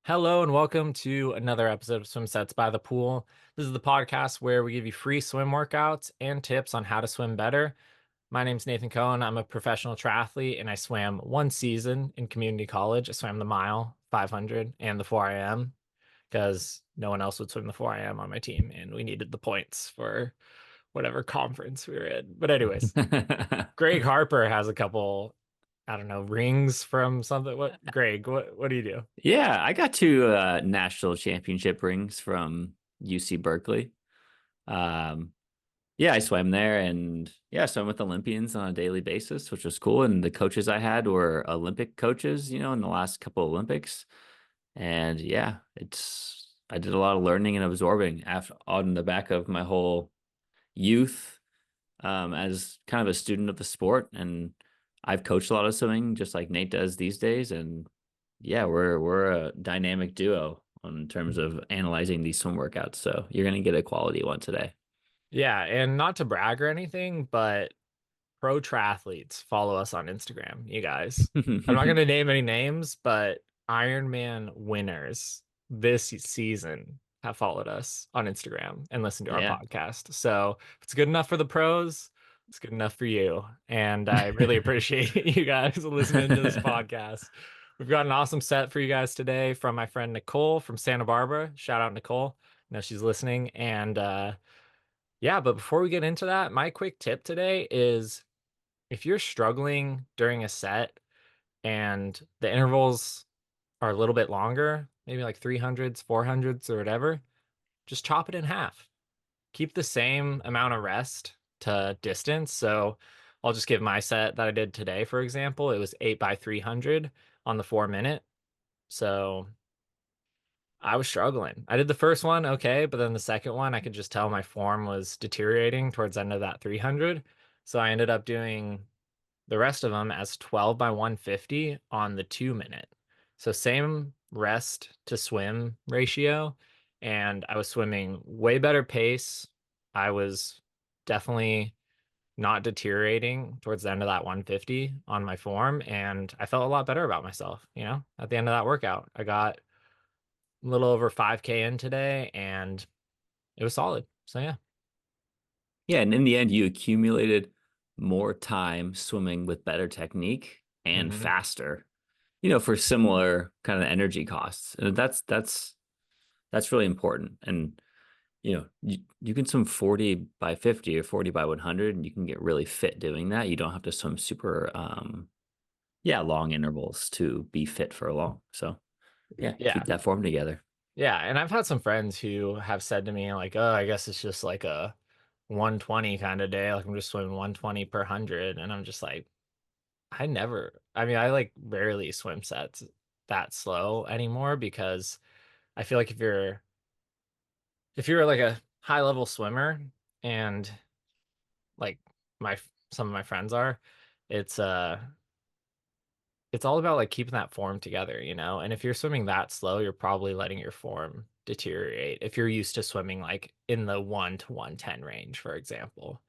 Hello and welcome to another episode of Swim Sets by the Pool. This is the podcast where we give you free swim workouts and tips on how to swim better. My name's Nathan Cohen. I'm a professional triathlete and I swam one season in community college. I swam the mile, 500, and the 4 IM because no one else would swim the 4 IM on my team and we needed the points for whatever conference we were in. But anyways, Greg Harper has a couple, I don't know, rings from something. Greg, what do you do? Yeah, I got two national championship rings from UC Berkeley. Um, yeah, I swam there and yeah, I swam with Olympians on a daily basis, which was cool. And the coaches I had were Olympic coaches, in the last couple Olympics. And yeah, I did a lot of learning and absorbing after on the back of my whole youth as kind of a student of the sport. And I've coached a lot of swimming just like Nate does these days. And yeah, we're a dynamic duo in terms of analyzing these swim workouts. So you're gonna get a quality one today. Yeah, and not to brag or anything, but pro triathletes follow us on Instagram, you guys. I'm not going to name any names, but Ironman winners this season have followed us on Instagram and listened to our Yeah. podcast. So if it's good enough for the pros, it's good enough for you. And I really appreciate you guys listening to this podcast. We've got an awesome set for you guys today from my friend Nicole from Santa Barbara. Shout out Nicole. I know she's listening. And yeah, but before we get into that, my quick tip today is if you're struggling during a set and the intervals are a little bit longer, maybe like 300s, 400s, or whatever, just chop it in half. Keep the same amount of rest to distance. So I'll just give my set that I did today, for example. It was 8 by 300 on the 4 minute. So I was struggling. I did the first one okay, but then the second one, I could just tell my form was deteriorating towards the end of that 300. So I ended up doing the rest of them as 12 by 150 on the 2 minute. So same rest to swim ratio. And I was swimming way better pace. I was definitely not deteriorating towards the end of that 150 on my form. And I felt a lot better about myself, at the end of that workout. I got a little over 5K in today and it was solid. So yeah. Yeah, and in the end, you accumulated more time swimming with better technique and Hmm. faster, for similar kind of energy costs. And that's really important. And you can swim 40 by 50 or 40 by 100 and you can get really fit doing that. You don't have to swim super yeah, long intervals to be fit for long. So, yeah, Yeah. keep that form together. Yeah. And I've had some friends who have said to me, like, oh, I guess it's just like a 120 kind of day. Like I'm just swimming 120 per 100. And I'm just like, I mean, I like rarely swim sets that slow anymore because I feel like if you're like a high level swimmer and like my, some of my friends are, it's, it's all about like keeping that form together, And if you're swimming that slow, you're probably letting your form deteriorate. If you're used to swimming like in the 1 to 110 range, for example,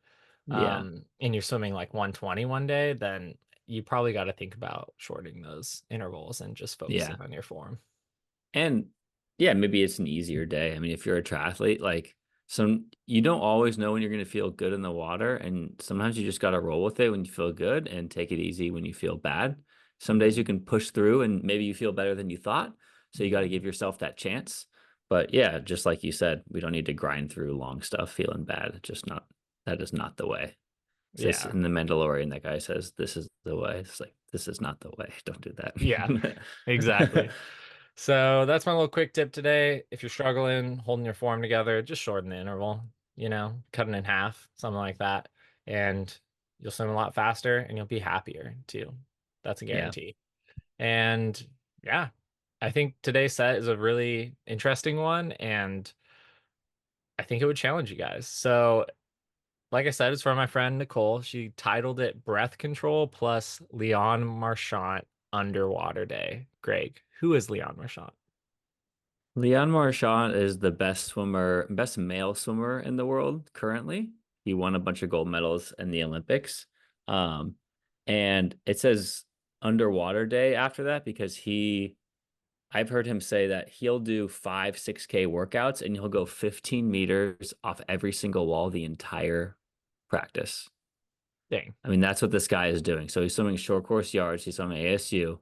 Yeah. and you're swimming like 120 one day, then you probably got to think about shortening those intervals and just focusing Yeah. on your form. And yeah, maybe it's an easier day. I mean, if you're a triathlete, like some you don't always know when you're going to feel good in the water, and sometimes you just got to roll with it when you feel good and take it easy when you feel bad. Some days you Mhm. can push through and maybe you feel better than you thought, so you got to Mhm. give yourself that chance. But yeah, just like you said, we don't need to grind through long stuff feeling bad. Just not that is not the way. It's this Yeah. in the Mandalorian, that guy says, "This is the way." It's like this is not the way. Don't do Yeah, that. exactly. So that's my little quick tip today. If you're struggling, holding your form together, just shorten the interval, cut it in half, something like that. And you'll swim a lot faster and you'll be happier too. That's a Yeah. guarantee. And yeah, I think today's set is a really interesting one. And I think it would challenge you guys. So, like I said, it's from my friend Nicole. She titled it Breath Control plus Leon Marchand Underwater Day. Greg, who is Leon Marchand? Leon Marchand is the best swimmer, best male swimmer in the world currently. He won a bunch of gold medals in the Olympics. Um, and it says underwater day after that because he I've heard him say that he'll do 6K workouts and he'll go 15 meters off every single wall the entire practice. Dang. I mean, that's what this guy is doing. So he's swimming short course yards. He's swimming ASU.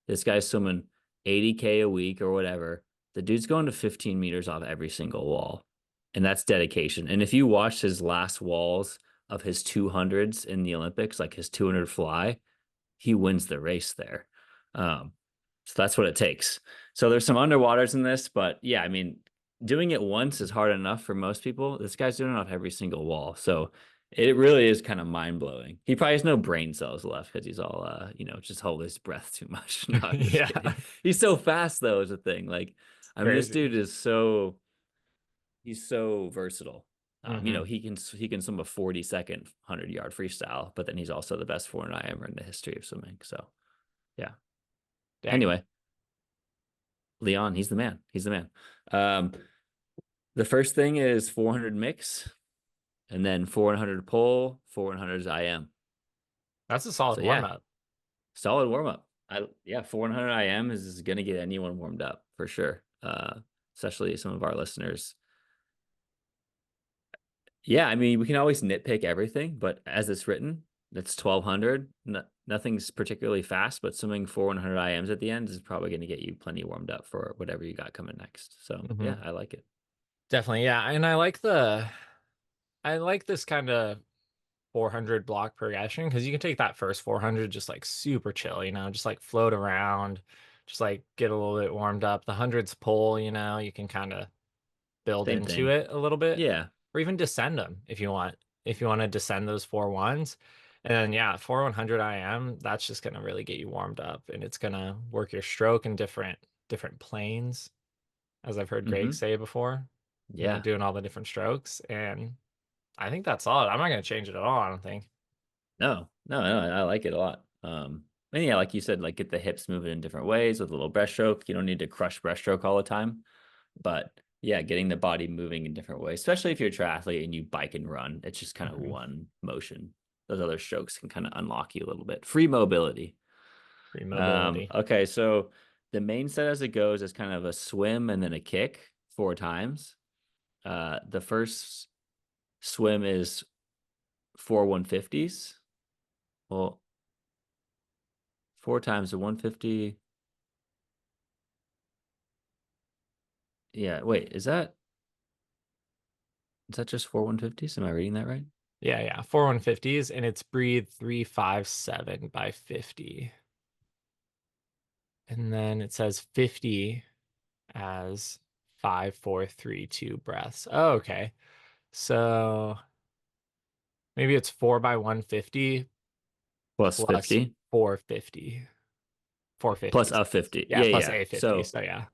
This guy's swimming 80K a week or whatever. The dude's going to 15 meters off every single wall. And that's dedication. And if you watch his last walls of his 200s in the Olympics, like his 200 fly, he wins the race there. Um, so that's what it takes. So there's some underwaters in this, but yeah, I mean, doing it once is hard enough for most people. This guy's doing it off every single wall. So it really is kind of mind blowing. He probably has no brain cells left because he's all, just hold his breath too much. No, I'm just Yeah, kidding. He's so fast though, is a thing. Like, it's I mean, this crazy. dude is so he's so versatile. Hmm. He can swim a 40-second 100-yard freestyle, but then he's also the best 400 IMer in the history of swimming. So yeah. Dang. Anyway, Leon, he's the man. He's the man. Um, the first thing is 400 mix, and then 400 pull, 400 is IM. That's a solid So warm yeah, up. solid warm up. 400 IM is gonna get anyone warmed up for sure. Especially some of our listeners. Yeah, I mean, we can always nitpick everything, but as it's written, it's 1200. Nothing's particularly fast, but swimming 400 IMs at the end is probably going to get you plenty warmed up for whatever you got coming next. So yeah, Hmm. I like it. Definitely, yeah. And I like this kind of 400 block progression because you can take that first 400 just like super chill, just like float around, just like get a little bit warmed up. The hundreds pull, you can kind of build Same into thing. it a little bit, Yeah. or even descend them if you want. If you want to descend those 4 1s, and then yeah, 4 100 IM, that's just gonna really get you warmed up, and it's gonna work your stroke in different planes, as I've heard Greg Hmm. say before. Yeah. Doing all the different strokes, and I think that's solid. I'm not gonna change it at all. I don't think. No, no, no, I like it a lot. And yeah, like you said, like get the hips moving in different ways with a little breaststroke. You don't need to crush breaststroke all the time. But yeah, getting the body moving in different ways, especially if you're a triathlete and you bike and run, it's just kind of Mhm. one motion. Those other strokes can kind of unlock you a little bit. Free mobility. Free mobility. Okay, so the main set as it goes is kind of a swim and then a kick 4 times. The first swim is 4 150s. Well, 4 times the 150. Yeah, wait, is that just 4 150s? Am I reading that right? Yeah, yeah. 4 150s, and it's breathe 357 by 50. And then it says 50 as 5 4 3 2 breaths. Oh, okay. So maybe it's 4 by 150 Plus plus 50. 450. Plus 450s. a 50. Yeah, Yeah, plus yeah. A50. So So yeah.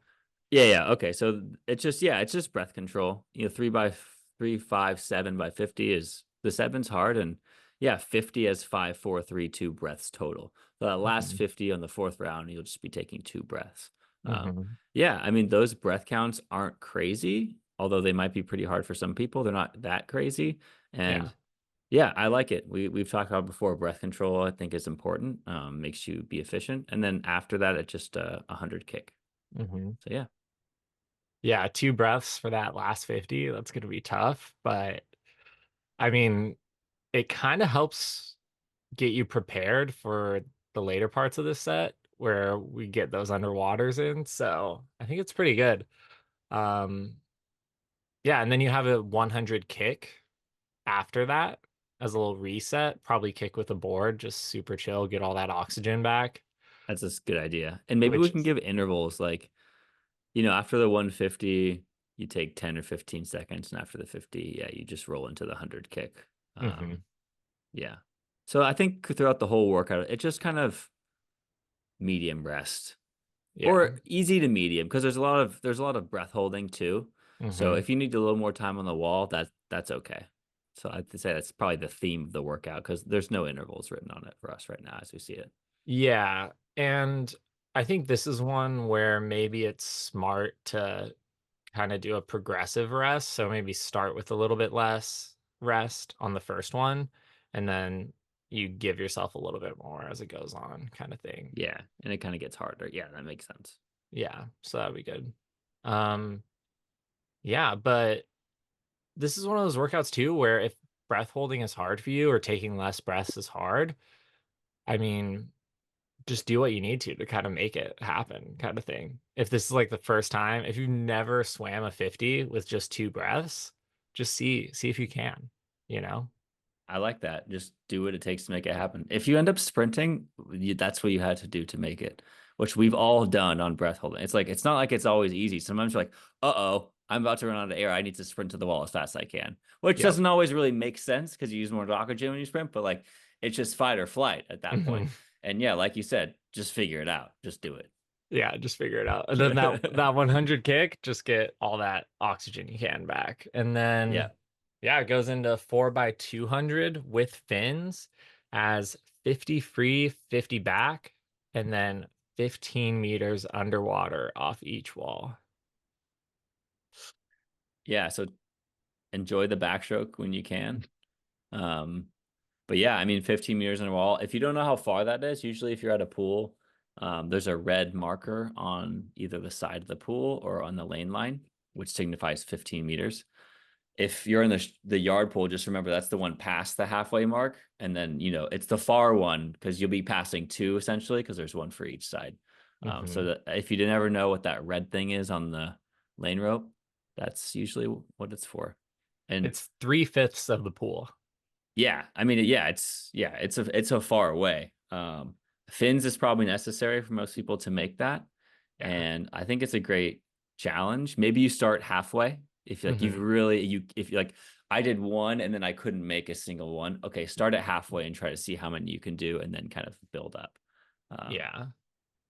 yeah. Okay. So it's just breath control. 3 by 3 5 7 by 50 is the seven's hard, and yeah, 50 as 5 4 3 2 breaths total. The last Hmm. 50 on the fourth round, you'll just be taking 2 breaths. Um, Hmm. yeah, I mean those breath counts aren't crazy, although they might be pretty hard for some people. They're not that crazy, Yeah. and yeah, I like it. We've talked about before. Breath control, I think, is important. Makes you be efficient, and then after that, it's just a 100 kick. Hmm. So yeah. Yeah, 2 breaths for that last 50. That's going to be tough, but I mean, it kind of helps get you prepared for the later parts of this set where we get those underwaters in. So I think it's pretty good. Um, yeah, and then you have a 100 kick after that as a little reset. Probably kick with a board, just super chill, get all that oxygen back, That's a good idea. And maybe we which can is give intervals like, after the 150, you take 10 or 15 seconds. And after the 50, yeah, you just roll into the 100 kick. hmm. Yeah. So I think throughout the whole workout, it just kind of medium rest Yeah. or easy to medium because there's a lot of breath holding too. So Hmm. if you need a little more time on the wall, that's okay. So I'd say that's probably the theme of the workout because there's no intervals written on it for us right now as we see it. Yeah. And I think this is one where maybe it's smart to kind of do a progressive rest. So maybe start with a little bit less rest on the first one, and then you give yourself a little bit more as it goes on, kind of thing. Yeah, and it kind of gets harder. Yeah, that makes sense. Yeah, so that'd be good. Um, yeah, but this is one of those workouts too where if breath holding is hard for you or taking less breaths is hard, I mean, just do what you need to kind of make it happen, kind of thing. If this is like the first time, if you've never swam a 50 with just two breaths, just see if you can, you know? I like that. Just do what it takes to make it happen. If you end up sprinting, that's what you had to do to make it, which we've all done on breath holding. It's like, it's not like it's always easy. Sometimes you're like, uh-oh, I'm about to run out of air. I need to sprint to the wall as fast as I can, which Yep. doesn't always really make sense because you use more oxygen when you sprint, but like it's just fight or flight at that point. Mhm. And yeah, like you said, just figure it out. Just do Yeah, just figure it out. And then it. that 100 kick, just get all that oxygen you can back. And Yeah. then yeah, it goes into 4 by 200 with fins as 50 free, 50 back, and then 15 meters underwater off each wall. Yeah. So enjoy the backstroke when you can. Um, But yeah, I mean, 15 meters in a wall. If you don't know how far that is, usually if you're at a pool, there's a red marker on either the side of the pool or on the lane line, which signifies 15 meters. If you're in the yard pool, just remember that's the one past the halfway mark, and then it's the far one because you'll be passing two essentially because there's one for each side. So Hmm. that if you didn't ever know what that red thing is on the lane rope, that's usually what it's for. And It's 3/5 of the pool. yeah, I mean, yeah, it's a far away. Fins is probably necessary for most people to make that, Yeah. and I think it's a great challenge. Maybe you start halfway if like Hmm. if you like I did one and then I couldn't make a single one. Okay, start at halfway and try to see how many you can do, and then kind of build up. Um, Yeah.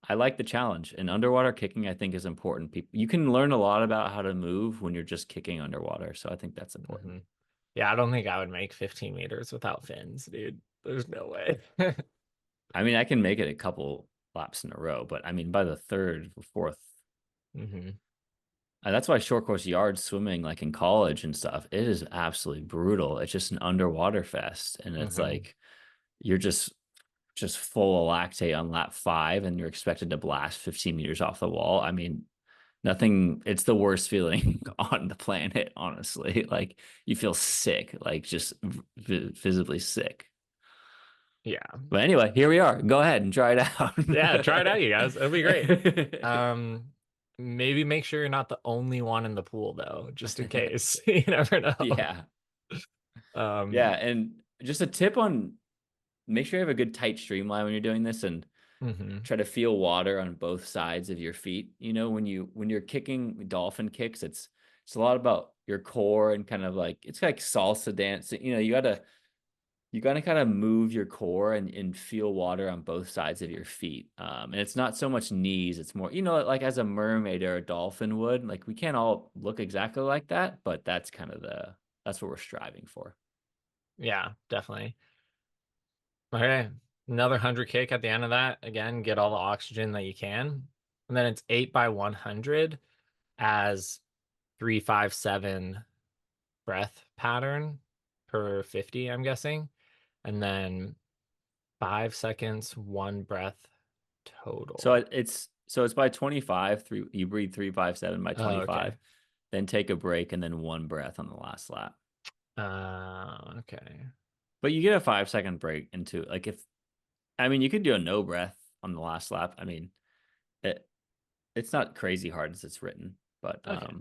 I like the challenge, and underwater kicking I think is important. People you can learn a lot about how to move when you're just kicking underwater, so I think that's important. Hmm. Yeah, I don't think I would make 15 meters without fins, dude. There's no way. I mean, I can make it a couple laps in a row, but I mean, by the third, fourth, Hmm. that's why short course yard swimming, like in college and stuff, it is absolutely brutal. It's just an underwater fest, and it's Hmm. like you're just full of lactate on lap five, and you're expected to blast 15 meters off the wall. I mean, nothing. It's the worst feeling on the planet, honestly. Like you feel sick, like just visibly sick. Yeah. But anyway, here we are. Go ahead and try it out. Yeah, try it out, you guys. It'll be great. Um, Maybe make sure you're not the only one in the pool though, just in case. You never know. Yeah. Yeah. Um, And just a tip on make sure you have a good tight streamline when you're doing this and mhm, try to feel water on both sides of your feet. When you're kicking dolphin kicks, it's a lot about your core and kind of like it's like salsa dance. You gotta kind of move your core and feel water on both sides of your feet. And it's not so much knees, it's more, like as a mermaid or a dolphin would. Like we can't all look exactly like that, but that's what we're striving for. yeah, definitely. Okay. Another 100 kick at the end of that. Again, get all the oxygen that you can. And then it's 8 by 100 as 357 breath pattern per 50, I'm guessing. And then 5 seconds, one breath So total. it's by 25, you breathe 357 by Oh, okay. 25, then take a break and then one breath on the last lap. Okay. But you get a 5 second break into like if I mean you could do a no breath on the last lap. I mean it it's not crazy hard as it's written, but Okay.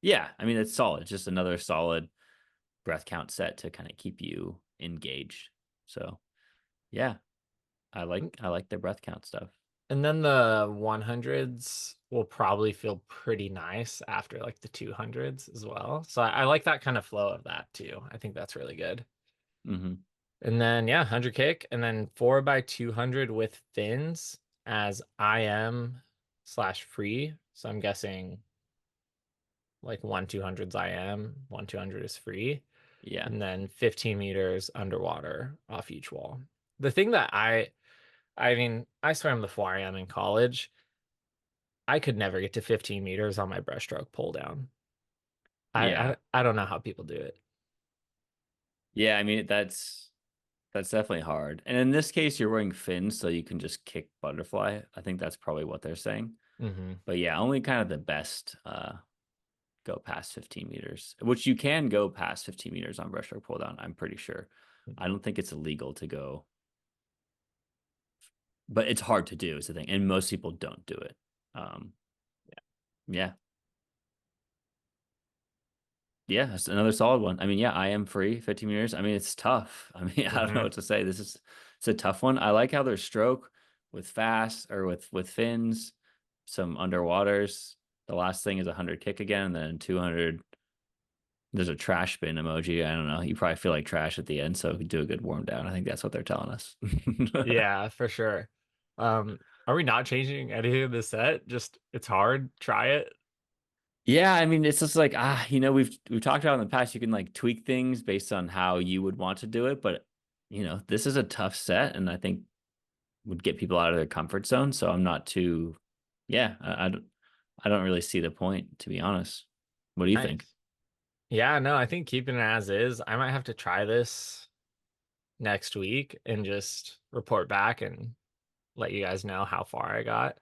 yeah, I mean it's solid. It's just another solid breath count set to kind of keep you engaged. So yeah, I like the breath count stuff. And then the 100s will probably feel pretty nice after like the 200s as well. So I like that kind of flow of that too. I think that's really good. Hmm. And then yeah, 100 kick and then 4 by 200 with fins as IM slash free. So I'm guessing like 1/200's IM, 1/200 is free, Yeah. and then 15 meters underwater off each wall. The thing that I mean, I swam the 4IM in college. I could never get to 15 meters on my breaststroke pull down. I, Yeah. I don't know how people do it. Yeah, I mean that's definitely hard. And in this case you're wearing fins so you can just kick butterfly. I think that's probably what they're saying. Hmm. But yeah, only kind of the best go past 15 meters, which you can go past 15 meters on breaststroke pull down, I'm pretty sure. I don't think it's illegal to go, but it's hard to do is the thing. And most people don't do it. Um, yeah. Yeah, that's another solid one. I mean, yeah, I am free 15 meters. I mean, it's tough. I mean, I don't know Hmm. what to say. It's a tough one. I like how there's stroke with fast or with fins, some underwaters. The last thing is 100 kick again, and then 200. There's a trash bin emoji. I don't know. You probably feel like trash at the end, so do a good warm down. I think that's what they're telling us. Yeah, for sure. Are we not changing anything in this set? Just it's hard. Try it. Yeah, I mean, it's just like we've talked about in the past. You can like tweak things based on how you would want to do it, but this is a tough set, and I think would get people out of their comfort zone. So I'm not too, yeah, I don't really see the point, to be honest. What do you think? Nice. Yeah, no, I think keeping it as is. I might have to try this next week and just report back and let you guys know how far I got.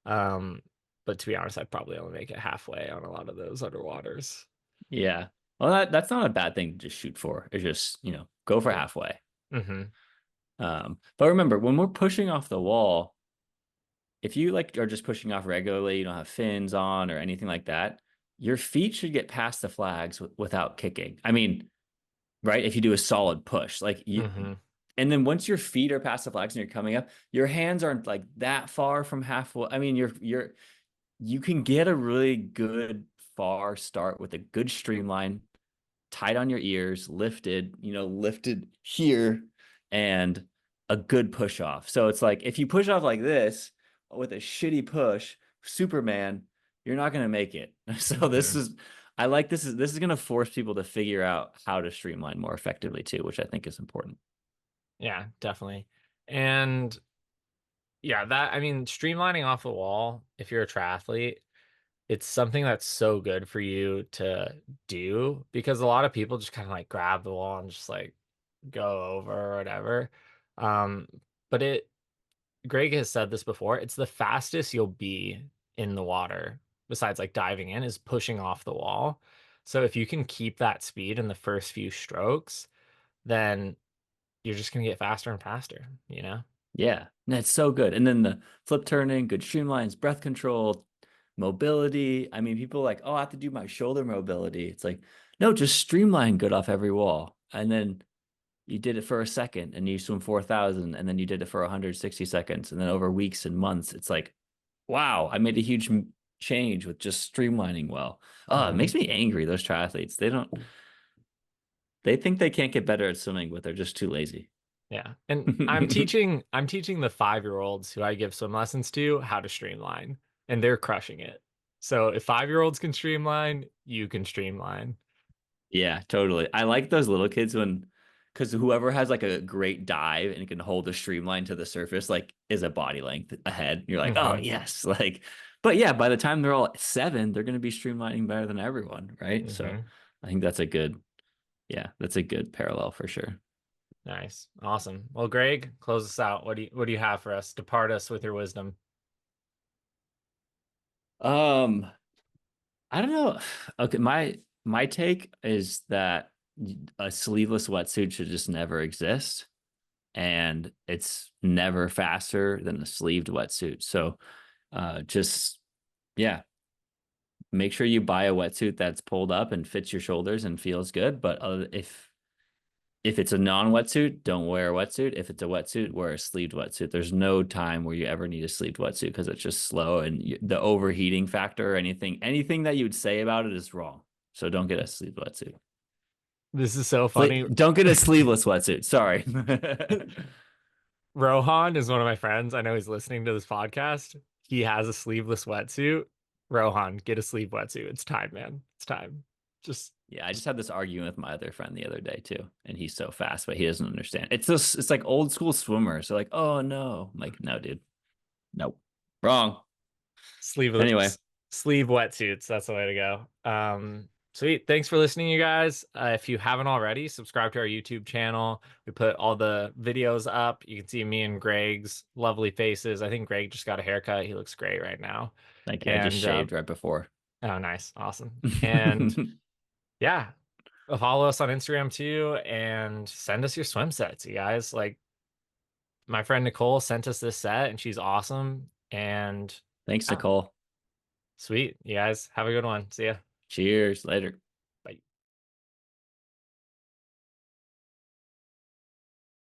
Um, but to be honest, I'd probably only make it halfway on a lot of those underwaters. Yeah, well, that's not a bad thing to just shoot for. It's just go for Yeah. halfway. Hmm. But remember, when we're pushing off the wall, if you like are just pushing off regularly, you don't have fins on or anything like that, your feet should get past the flags without kicking. I mean, right? If you do a solid push, like you, Hmm. and then once your feet are past the flags and you're coming up, your hands aren't like that far from halfway. I mean, you can get a really good far start with a good streamline, tight on your ears, lifted here, and a good push off. So it's like if you push off like this with a shitty push, Superman, you're not gonna make it. So Hmm. I like this is gonna force people to figure out how to streamline more effectively too, which I think is important. Yeah, definitely. And yeah, that I mean, streamlining off the wall, if you're a triathlete, it's something that's so good for you to do because a lot of people just kind of like grab the wall and just like go over or whatever. Um, but Greg has said this before, it's the fastest you'll be in the water, besides like diving in, is pushing off the wall. So if you can keep that speed in the first few strokes, then you're just gonna get faster and faster, you know? Yeah, that's so good. And then the flip turning, good streamlines, breath control, mobility. I mean, people are like, oh, I have to do my shoulder mobility. It's like, no, just streamline good off every wall. And then you did it for a second and you swim 4,000 and then you did it for 160 seconds. And then over weeks and months, it's like, wow, I made a huge change with just streamlining well. Oh, it Hmm. makes me angry, those triathletes. They think they can't get better at swimming, but they're just too lazy. Yeah. And I'm teaching the 5-year-olds who I give swim lessons to how to streamline, and they're crushing it. So if 5-year-olds can streamline, you can streamline. Yeah, totally. I like those little kids because whoever has like a great dive and can hold a streamline to the surface, like is a body length ahead. You're like, oh, Hmm. yes. Like, but yeah, by the time they're all 7, they're going to be streamlining better than everyone. Right. So Hmm. I think that's a good parallel for sure. Nice. Awesome. Well, Greg, close us out. What do you have for us? Depart us with your wisdom. Um, I don't know. Okay, my take is that a sleeveless wetsuit should just never exist, and it's never faster than a sleeved wetsuit. So, just yeah, make sure you buy a wetsuit that's pulled up and fits your shoulders and feels good. But if it's a non-wetsuit, don't wear a wetsuit. If it's a wetsuit, wear a sleeved wetsuit. There's no time where you ever need a sleeved wetsuit because it's just slow and the overheating factor or anything that you would say about it is wrong. So don't get a sleeved wetsuit. This is so funny. Don't get a sleeveless wetsuit. Sorry. Rohan is one of my friends. I know he's listening to this podcast. He has a sleeveless wetsuit. Rohan, get a sleeve wetsuit. It's time, man. It's time. Just, Yeah, I just just had this argument with my other friend the other day too, and he's so fast, but he doesn't understand. It's like old school swimmers. So like, oh no, I'm like, no, dude, nope, wrong. sleeve Anyway, sleeve wetsuits. That's the way to go. Sweet. Thanks for listening, you guys. If you haven't already, subscribe to our YouTube channel. We put all the videos up. You can see me and Greg's lovely faces. I think Greg just got a haircut. He looks great right now. Thank you. I just And shaved right before. oh, nice. Awesome. And yeah, follow us on Instagram too and send us your swim sets, you guys. Like my friend Nicole sent us this set and she's awesome. And Thanks, yeah, Nicole. sweet. You guys have a good one. See ya. Cheers. Later.